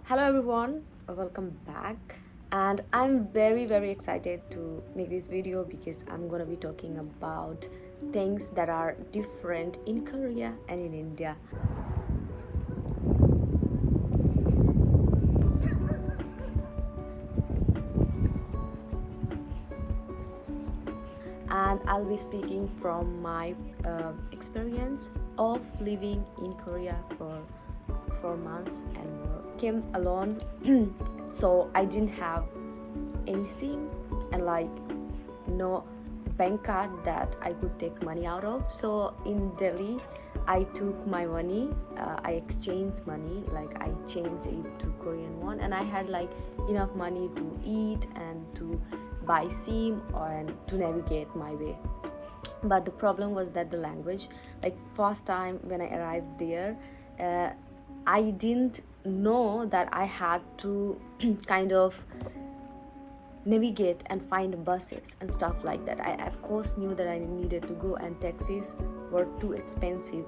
Hello everyone, welcome back. And I'm very excited to make this video because I'm gonna be talking about things that are different in Korea and in India. And I'll be speaking from my experience of living in Korea for 4 months and more. Came alone, so I didn't have any SIM and no bank card that I could take money out of. So in Delhi, I took my money, I exchanged money, I changed it to Korean won, and I had enough money to eat and to buy SIM and to navigate my way. But the problem was that the language, first time when I arrived there, I didn't know that I had to kind of navigate and find buses and stuff like that. I of course knew that I needed to go, and taxis were too expensive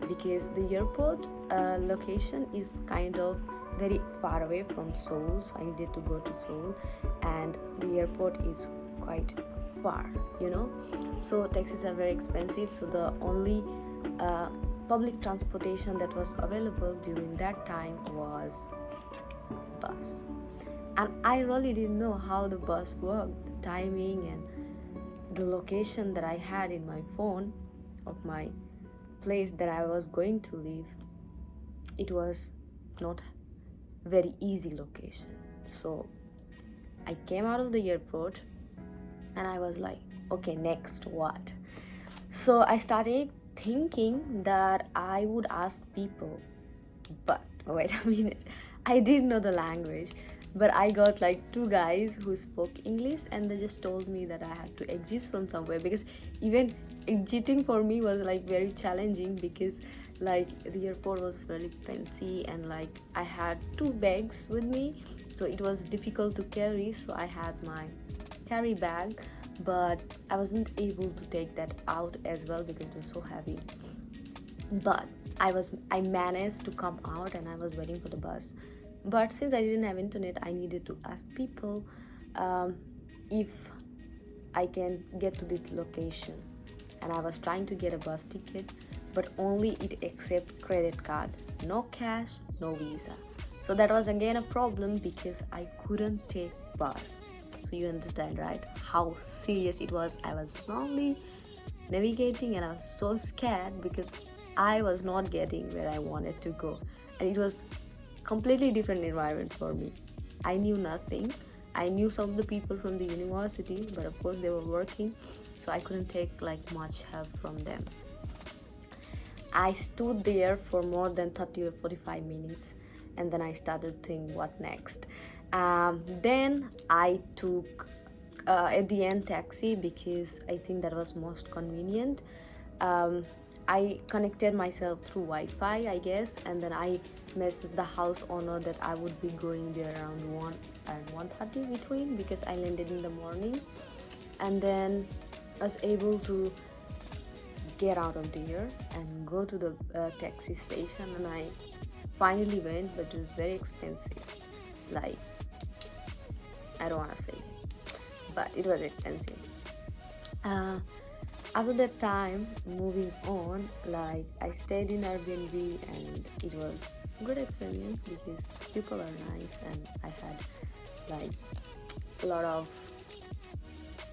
because the airport location is kind of very far away from Seoul, so I needed to go to Seoul, and the airport is quite far. So taxis are very expensive, so the only public transportation that was available during that time was bus. And I really didn't know how the bus worked, the timing and the location that I had in my phone of my place that I was going to live. It was not very easy location. So I came out of the airport and I was like, okay, next what? So I started thinking that I would ask people, but wait a minute, I didn't know the language, but I got two guys who spoke English, and they just told me that I had to exit from somewhere, because even exiting for me was very challenging, because the airport was really fancy, and I had 2 bags with me, so it was difficult to carry. So I had my carry bag, but I wasn't able to take that out as well because it was so heavy. But I managed to come out, and I was waiting for the bus. But since I didn't have internet, I needed to ask people if I can get to this location. And I was trying to get a bus ticket, but only it accepts credit card, no cash, no visa. So that was again a problem because I couldn't take bus. So you understand, right, how serious it was. I was slowly navigating, and I was so scared because I was not getting where I wanted to go, and it was completely different environment for me. I knew nothing. I knew some of the people from the university, but of course they were working, so I couldn't take much help from them. I stood there for more than 30 or 45 minutes, and then I started thinking what next. Then I took at the end taxi, because I think that was most convenient. I connected myself through Wi-Fi, I guess, and then I messaged the house owner that I would be going there around 1 and 1:30 between, because I landed in the morning. And then I was able to get out of there and go to the taxi station, and I finally went, but it was very expensive. I don't want to say, but it was expensive. After that time, moving on, I stayed in Airbnb, and it was a good experience because people are nice, and I had a lot of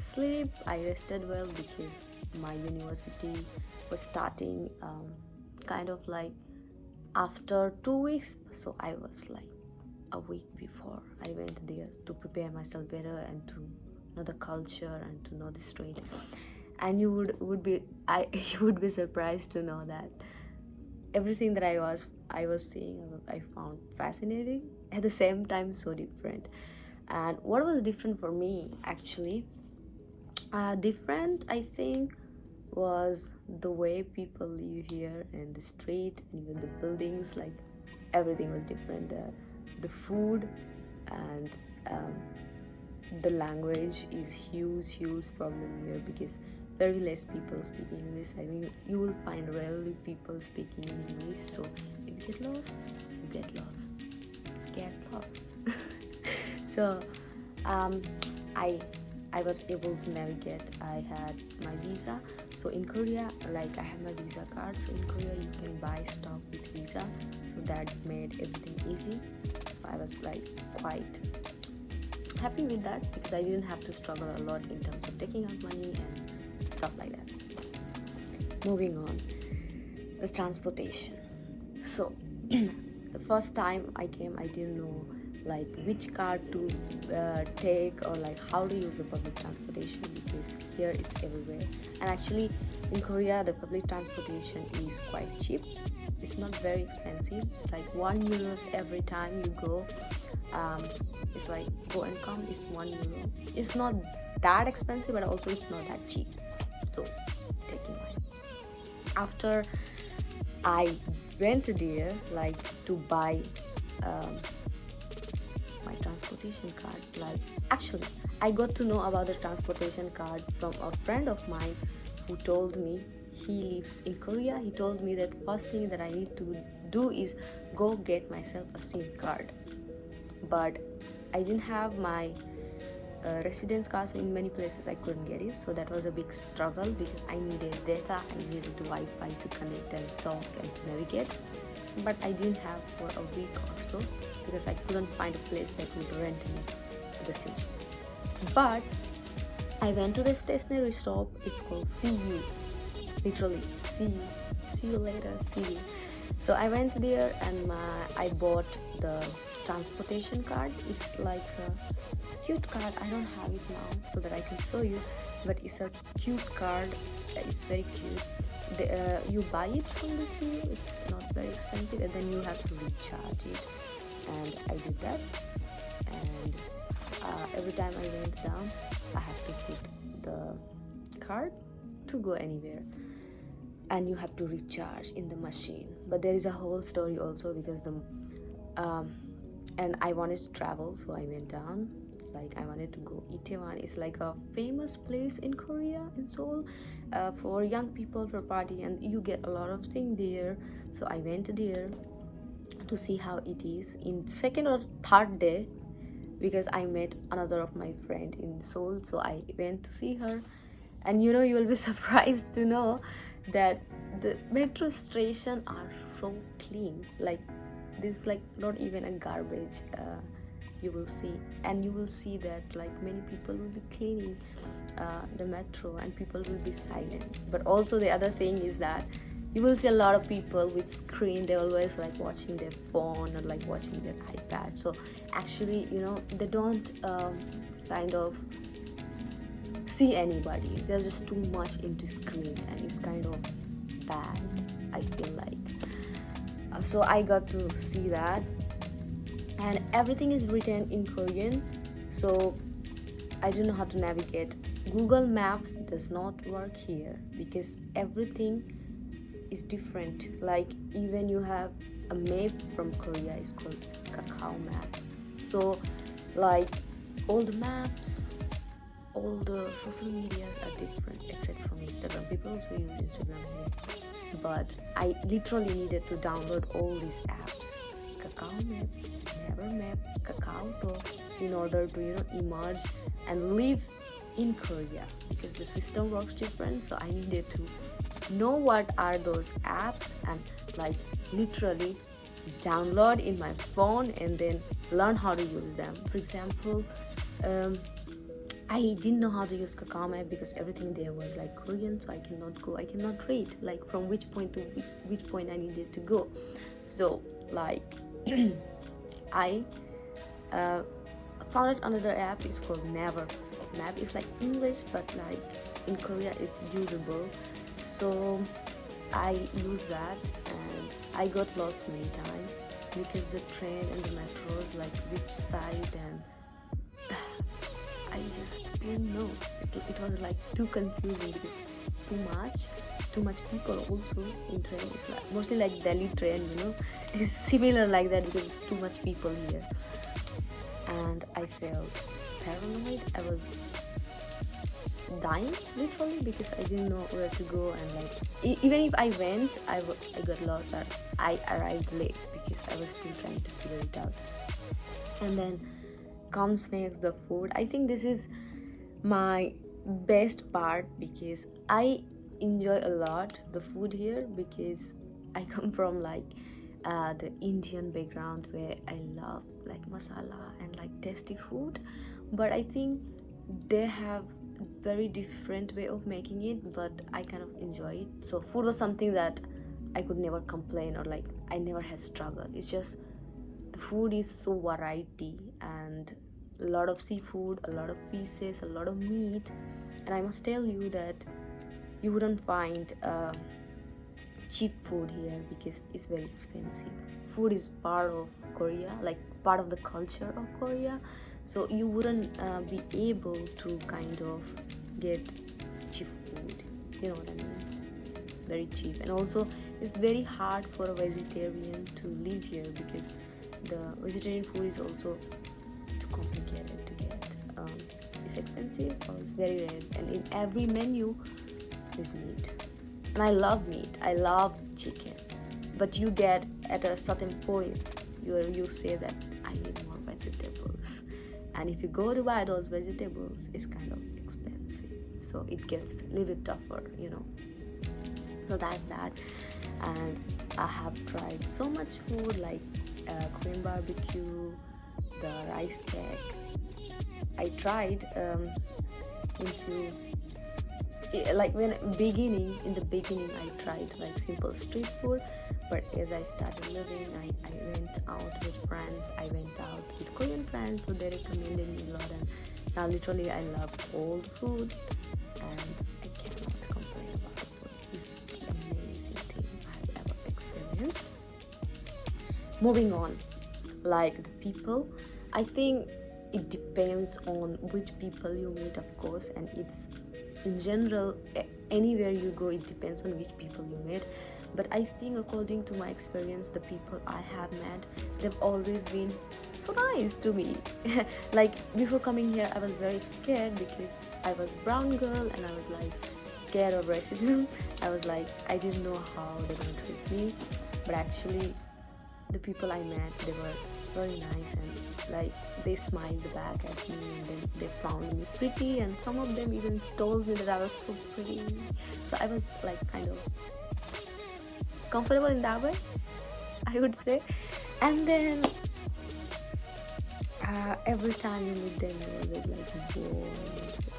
sleep. I rested well because my university was starting after 2 weeks, so I was a week before I went there to prepare myself better and to know the culture and to know the street. And you would be you would be surprised to know that everything that I was seeing, I found fascinating, at the same time so different. And what was different for me, actually, different I think, was the way people live here in the street, and even the buildings. Everything was different. The food and the language is huge problem here, because very less people speak English. I mean, you will find rarely people speaking English. So if you get lost, you get lost. Get lost. So um, I I was able to navigate. I had my visa. So in Korea, like I have my visa card. So in Korea, you can buy stuff with visa. So that made everything easy. So I was like quite happy with that because I didn't have to struggle a lot in terms of taking out money and stuff like that. Moving on, the transportation. So the first time I came, I didn't know like which car to take or like how to use the public transportation because here it's everywhere. And actually in Korea the public transportation is quite cheap. It's not very expensive. It's like €1 every time you go. It's like go and come is €1. It's not that expensive, but also it's not that cheap. So take in mind. After I went there like to buy my transportation card, like actually I got to know about the transportation card from a friend of mine who told me he lives in Korea. He told me that first thing that I need to do is go get myself a SIM card. But I didn't have my residence card, so in many places I couldn't get it. So that was a big struggle because I needed data, I needed Wi-Fi to connect and talk and to navigate. But I didn't have for a week or so because I couldn't find a place that would rent me the SIM. But I went to the stationery shop. It's called See You. Literally, see you later, see you. So I went there and I bought the transportation card. It's like a cute card. I don't have it now so that I can show you, but it's a cute card. It's very cute. You buy it from the sea. It's not very expensive, and then you have to recharge it. And I did that. And every time I went down, I have to put the card to go anywhere. And you have to recharge in the machine. But there is a whole story also because and I wanted to travel, so I went down. Like I wanted to go Itaewon. It's like a famous place in Korea, in Seoul, for young people for party, and you get a lot of things there. So I went there to see how it is. In second or third day, because I met another of my friend in Seoul, so I went to see her, and you will be surprised to know that the metro station are so clean. Like there's like not even a garbage you will see, and you will see that like many people will be cleaning the metro and people will be silent. But also the other thing is that you will see a lot of people with screen. They always like watching their phone or like watching their iPad. So actually they don't kind of see anybody. They're just too much into screen, and it's kind of bad, I feel like. So I got to see that, and everything is written in Korean, so I don't know how to navigate. Google Maps does not work here because everything is different. Like even you have a map from Korea, it's called Kakao map. So like all the maps, all the social medias are different except from Instagram. People also use Instagram here. But I literally needed to download all these apps, Kakao Map, Never Map, Kakao Talk, in order to emerge and live in Korea because the system works different. So I needed to know what are those apps and like literally download in my phone and then learn how to use them. For example, I didn't know how to use Kakao Map because everything there was like Korean, so I cannot read like from which point to which point I needed to go. So like I found another app. It's called Never Map. It's like English, but like in Korea it's usable. So I used that, and I got lost many times because the train and the metros, like which side, and I just didn't know. It was like too confusing because too much people also in train. It's like mostly like Delhi train, It's similar like that because it's too much people here. And I felt paranoid. I was dying literally because I didn't know where to go, and like even if I went, I got lost, and I arrived late because I was still trying to figure it out. And then comes next, the food. I think this is my best part because I enjoy a lot the food here, because I come from like the Indian background where I love like masala and like tasty food. But I think they have very different way of making it, but I kind of enjoy it. So food was something that I could never complain, or like I never had struggle. It's just the food is so variety, and a lot of seafood, a lot of pieces, a lot of meat. And I must tell you that you wouldn't find cheap food here because it's very expensive. Food is part of Korea, like part of the culture of Korea. So you wouldn't be able to kind of get cheap food. You know what I mean? Very cheap. And also it's very hard for a vegetarian to live here because the vegetarian food is also too complicated to get. It's expensive or it's very rare, and in every menu is meat. And I love meat, I love chicken, but you get at a certain point you say that I need more vegetables, and if you go to buy those vegetables, it's kind of expensive, so it gets a little bit tougher, you know. So that's that. And I have tried so much food like Korean barbecue, the rice cake. I tried into like when in the beginning I tried like simple street food, but as I started living, I went out with friends, I went out with Korean friends, so they recommended me a lot, and now literally I love all the food, and I cannot complain about the food. It's the amazing thing I've ever experienced. Moving on, like the people, I think it depends on which people you meet, of course, and it's in general anywhere you go, it depends on which people you meet. But I think according to my experience, the people I have met, they've always been so nice to me. Like before coming here, I was very scared because I was brown girl and I was like scared of racism. I was like, I didn't know how they're gonna treat me, but actually the people I met, they were very nice, and like they smiled back at me, and then they found me pretty, and some of them even told me that I was so pretty. So I was like kind of comfortable in that way, I would say. And then every time you meet them, you're always like bored,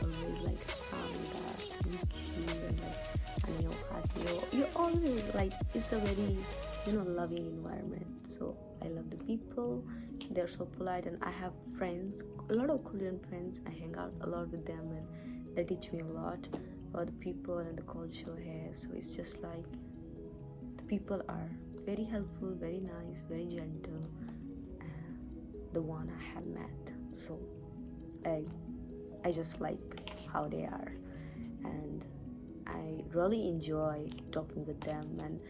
always like Sanda, thank you, and like annyeonghaseyo. You always like, it's a very, you know, loving environment. So I love the people, they're so polite, and I have friends, a lot of Korean friends. I hang out a lot with them, and they teach me a lot about the people and the culture here. So it's just like the people are very helpful, very nice, very gentle, the one I have met. So I just like how they are, and I really enjoy talking with them, and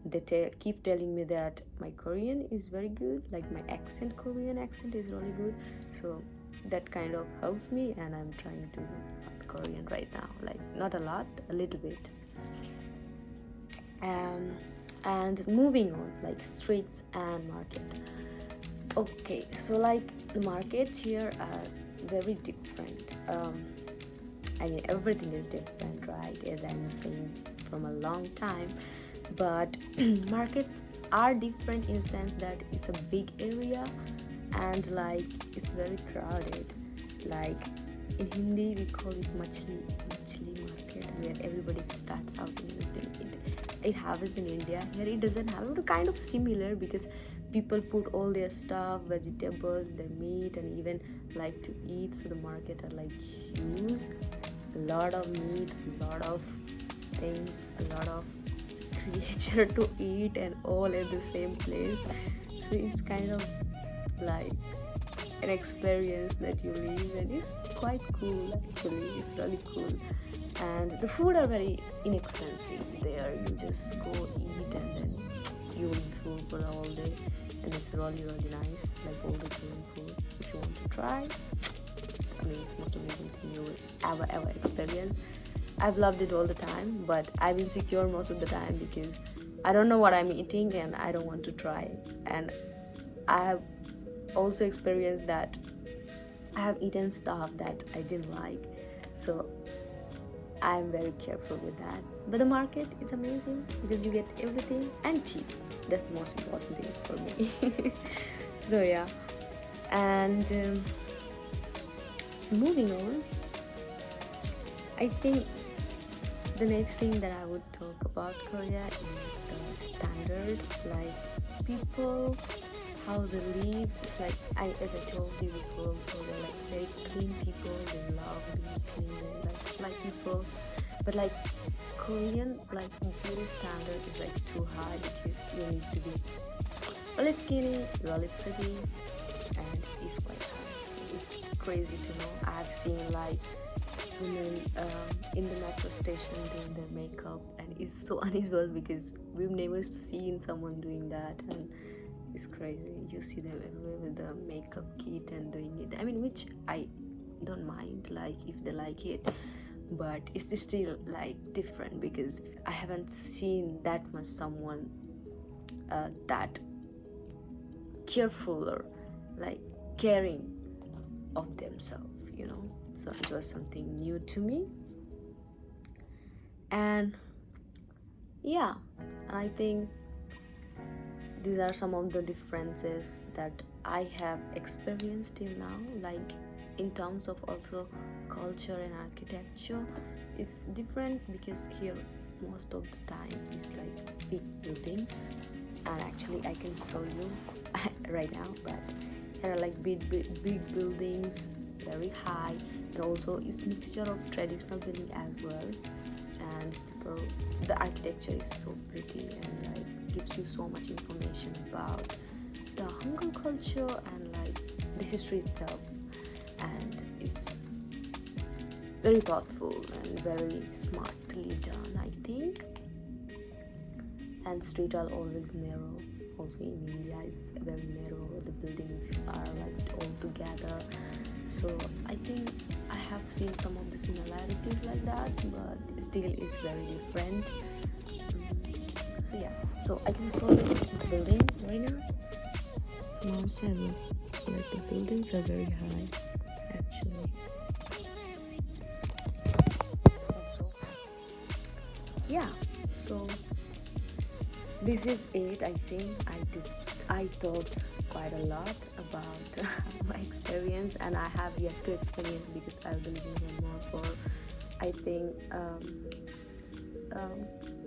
they keep telling me that my Korean is very good, like my Korean accent is really good. So that kind of helps me, and I'm trying to learn Korean right now, like not a lot, a little bit. And moving on, like streets and market. Okay, so like the markets here are very different. I mean, everything is different, right? As I'm saying from a long time. But markets are different in the sense that it's a big area, and like it's very crowded. Like in Hindi we call it machli market, where everybody starts out in anything. It happens in India. Here it doesn't happen, but kind of similar, because people put all their stuff, vegetables, their meat, and even like to eat. So the market are like huge, a lot of meat, a lot of things, a lot of creature to eat, and all at the same place. So it's kind of like an experience that you live, and it's quite cool actually. It's really cool, and the food are very inexpensive there. You just go eat, and then you will be full for all day, and it's really nice, like all the Korean food. If you want to try, it's amazing, most amazing thing you will ever experience. I've loved it all the time, but I've been insecure most of the time because I don't know what I'm eating and I don't want to try. And I have also experienced that I have eaten stuff that I didn't like, so I'm very careful with that. But the market is amazing because you get everything and cheap. That's the most important thing for me. So yeah, and moving on, I think the next thing that I would talk about Korea is the standard, like people, how they live. It's like as I told you before, so they're like very clean people. They love being clean and like people. But like Korean, like beauty standard is like too high because you need to be really skinny, really pretty, and it's quite high. So it's crazy to know. I've seen like women in the metro station doing their makeup, and it's so unusual because we've never seen someone doing that, and it's crazy. You see them everywhere with the makeup kit and doing it. I mean, which I don't mind, like if they like it, but it's still like different because I haven't seen that much someone that careful or like caring of themselves, you know. So it was something new to me, and yeah, I think these are some of the differences that I have experienced till now, like in terms of also culture and architecture. It's different because here most of the time it's like big buildings, and actually I can show you right now, but there are like big buildings, very high, and also it's mixture of traditional building as well, and people, the architecture is so pretty and like gives you so much information about the Hangul culture and like the history itself, and it's very thoughtful and very smartly done, I think. And streets are always narrow. Also in India it's very narrow, the buildings are like all together. So I think I have seen some of the similarities like that, but still it's very different. So yeah, so I can show you the building right now. Mount 7, like the buildings are very high actually. Yeah, so this is it. I think I thought quite a lot about my experience, and I have yet to experience because I've been living here more for I think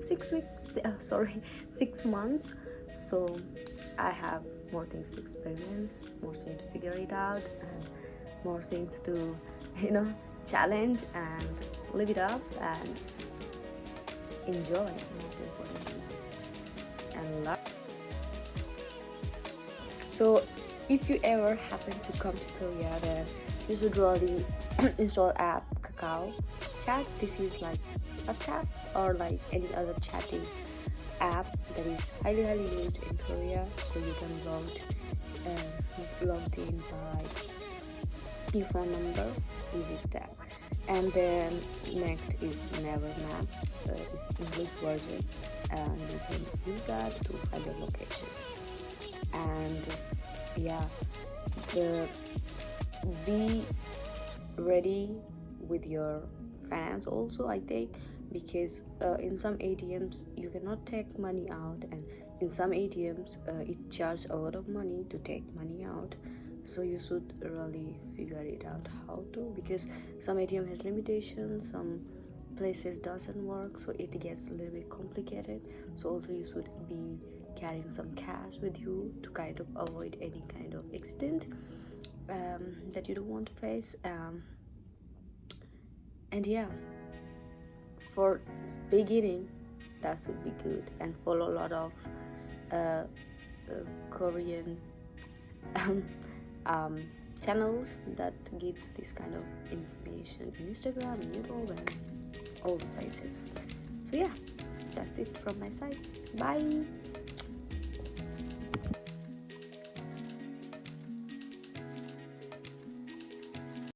6 weeks. 6 months. So I have more things to experience, more things to figure it out, and more things to challenge and live it up and enjoy, most importantly, and love. So if you ever happen to come to Korea, then you should really install app Kakao Chat. This is like WhatsApp or like any other chatting app that is highly used in Korea. So you can log in by your phone number, use this tab. And then next is Never Map, it's English version, and you can use that to find your location. And yeah, be ready with your finance also, I think, because in some ATMs you cannot take money out, and in some ATMs it charges a lot of money to take money out. So you should really figure it out how to, because some ATM has limitations, some places doesn't work, so it gets a little bit complicated. So also you should be carrying some cash with you to kind of avoid any kind of accident that you don't want to face. And yeah, for beginning, that would be good, and follow a lot of Korean channels that gives this kind of information in Instagram, YouTube, and all the places. So yeah, that's it from my side. Bye.